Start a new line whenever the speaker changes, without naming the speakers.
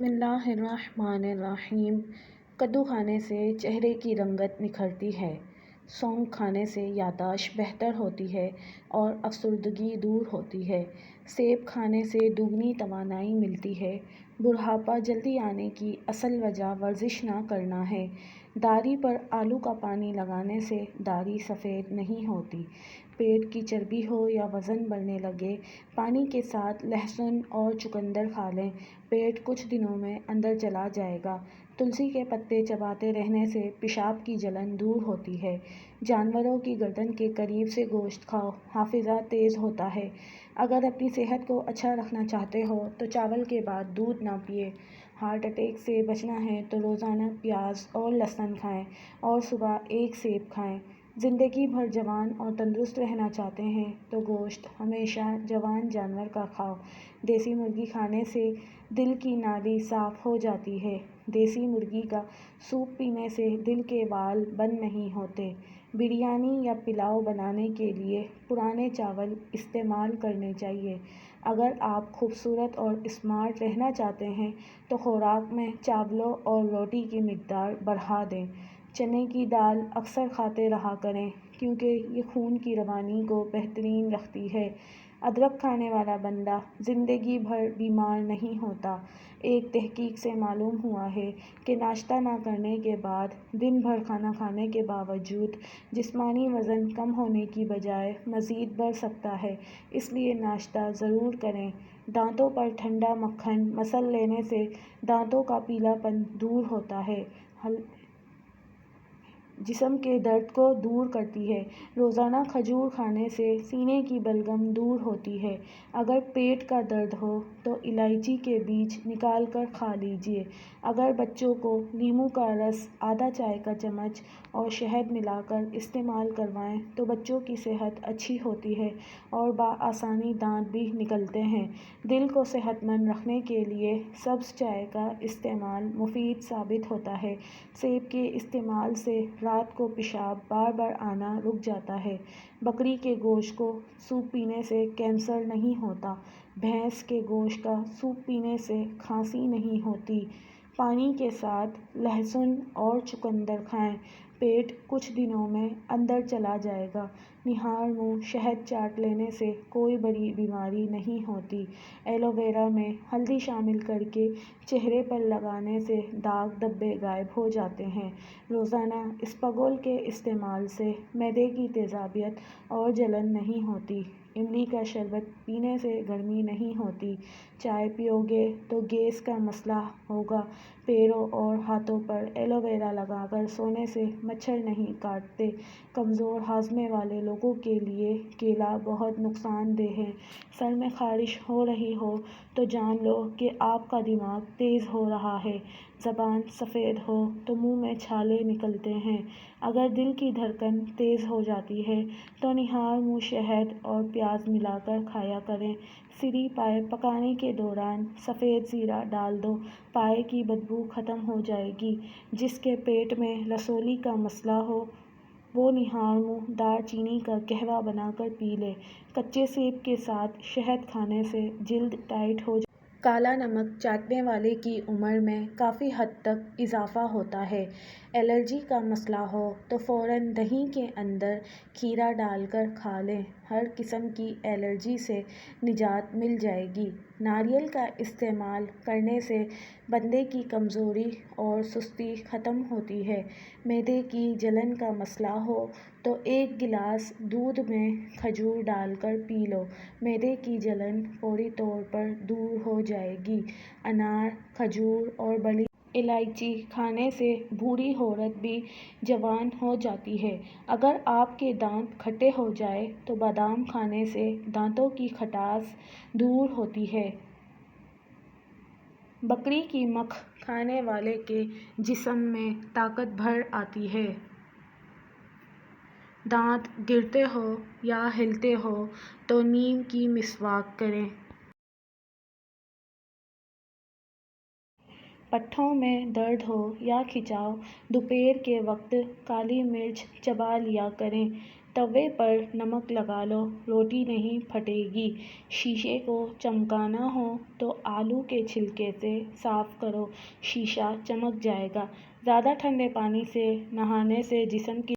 اللہ الرحمن الرحیم۔ کدو کھانے سے چہرے کی رنگت نکھرتی ہے، سونف کھانے سے یادداشت بہتر ہوتی ہے اور افسردگی دور ہوتی ہے، سیب کھانے سے دوگنی توانائی ملتی ہے۔ بڑھاپا جلدی آنے کی اصل وجہ ورزش نہ کرنا ہے۔ داڑھی پر آلو کا پانی لگانے سے داڑھی سفید نہیں ہوتی۔ پیٹ کی چربی ہو یا وزن بڑھنے لگے، پانی کے ساتھ لہسن اور چقندر کھا لیں، پیٹ کچھ دنوں میں اندر چلا جائے گا۔ تلسی کے پتے چباتے رہنے سے پیشاب کی جلن دور ہوتی ہے۔ جانوروں کی گردن کے قریب سے گوشت کھاؤ، حافظہ تیز ہوتا ہے۔ اگر اپنی صحت کو اچھا رکھنا چاہتے ہو تو چاول کے بعد دودھ نہ پئیں۔ ہارٹ اٹیک سے بچنا ہے تو روزانہ پیاز اور لہسن کھائیں اور صبح ایک سیب کھائیں۔ زندگی بھر جوان اور تندرست رہنا چاہتے ہیں تو گوشت ہمیشہ جوان جانور کا کھاؤ۔ دیسی مرغی کھانے سے دل کی نالی صاف ہو جاتی ہے۔ دیسی مرغی کا سوپ پینے سے دل کے وال بند نہیں ہوتے۔ بریانی یا پلاؤ بنانے کے لیے پرانے چاول استعمال کرنے چاہیے۔ اگر آپ خوبصورت اور اسمارٹ رہنا چاہتے ہیں تو خوراک میں چاولوں اور روٹی کی مقدار بڑھا دیں۔ چنے کی دال اکثر کھاتے رہا کریں کیونکہ یہ خون کی روانی کو بہترین رکھتی ہے۔ ادرک کھانے والا بندہ زندگی بھر بیمار نہیں ہوتا۔ ایک تحقیق سے معلوم ہوا ہے کہ ناشتہ نہ کرنے کے بعد دن بھر کھانا کھانے کے باوجود جسمانی وزن کم ہونے کی بجائے مزید بڑھ سکتا ہے، اس لیے ناشتہ ضرور کریں۔ دانتوں پر ٹھنڈا مکھن مسل لینے سے دانتوں کا پیلا پن دور ہوتا ہے، جسم کے درد کو دور کرتی ہے۔ روزانہ کھجور کھانے سے سینے کی بلغم دور ہوتی ہے۔ اگر پیٹ کا درد ہو تو الائچی کے بیج نکال کر کھا لیجیے۔ اگر بچوں کو لیموں کا رس آدھا چائے کا چمچ اور شہد ملا کر استعمال کروائیں تو بچوں کی صحت اچھی ہوتی ہے اور بآسانی دانت بھی نکلتے ہیں۔ دل کو صحت مند رکھنے کے لیے سبز چائے کا استعمال مفید ثابت ہوتا ہے۔ سیب کے استعمال سے رات کو پیشاب بار بار آنا رک جاتا ہے۔ بکری کے گوشت کو سوپ پینے سے کینسر نہیں ہوتا۔ بھینس کے گوشت کا سوپ پینے سے کھانسی نہیں ہوتی۔ پانی کے ساتھ لہسن اور چقندر کھائیں، پیٹ کچھ دنوں میں اندر چلا جائے گا۔ نہار منہ شہد چاٹ لینے سے کوئی بڑی بیماری نہیں ہوتی۔ ایلو ویرا میں ہلدی شامل کرکے چہرے پر لگانے سے داغ دھبے غائب ہو جاتے ہیں۔ روزانہ اسپغول کے استعمال سے معدے کی تیزابیت اور جلن نہیں ہوتی۔ املی کا شربت پینے سے گرمی نہیں ہوتی۔ چائے پیو گے تو گیس کا مسئلہ ہوگا۔ پیروں اور ہاتھوں پر ایلو ویرا لگا کر سونے سے مچھر نہیں کاٹتے۔ کمزور ہاضمے والے لوگوں کے لیے کیلا بہت نقصان دہ ہے۔ سر میں خارش ہو رہی ہو تو جان لو کہ آپ کا دماغ تیز ہو رہا ہے۔ زبان سفید ہو تو منہ میں چھالے نکلتے ہیں۔ اگر دل کی دھڑکن تیز ہو جاتی ہے تو نہار منہ شہد اور پیاز ملا کر کھایا کریں۔ سری پائے پکانے کے دوران سفید زیرہ ڈال دو، پائے کی بدبو ختم ہو جائے گی۔ جس کے پیٹ میں رسولی کا مسئلہ ہو وہ نہار منہ دار چینی کا قہوہ بنا کر پی لے۔ کچے سیب کے ساتھ شہد کھانے سے جلد ٹائٹ ہو جائے۔ کالا نمک چاٹنے والے کی عمر میں کافی حد تک اضافہ ہوتا ہے۔ الرجی کا مسئلہ ہو تو فوراً دہی کے اندر کھیرا ڈال کر کھا لیں، ہر قسم کی الرجی سے نجات مل جائے گی۔ ناریل کا استعمال کرنے سے بندے کی کمزوری اور سستی ختم ہوتی ہے۔ معدے کی جلن کا مسئلہ ہو تو ایک گلاس دودھ میں کھجور ڈال کر پی لو، معدے کی جلن فوری طور پر دور ہو جائے گی۔ انار، کھجور اور بڑی الائچی کھانے سے بوڑھی عورت بھی جوان ہو جاتی ہے۔ اگر آپ کے دانت کھٹے ہو جائیں تو بادام کھانے سے دانتوں کی کھٹاس دور ہوتی ہے۔ بکری کی مکھ کھانے والے کے جسم میں طاقت بھر آتی ہے۔ دانت گرتے ہوں یا ہلتے ہوں تو نیم کی مسواک کریں۔ پٹھوں میں درد ہو یا کھچاؤ، دوپہر کے وقت کالی مرچ چبا لیا کریں۔ توے پر نمک لگا لو، روٹی نہیں پھٹے گی۔ شیشے کو چمکانا ہو تو آلو کے چھلکے سے صاف کرو، شیشہ چمک جائے گا۔ زیادہ ٹھنڈے پانی سے نہانے سے جسم کی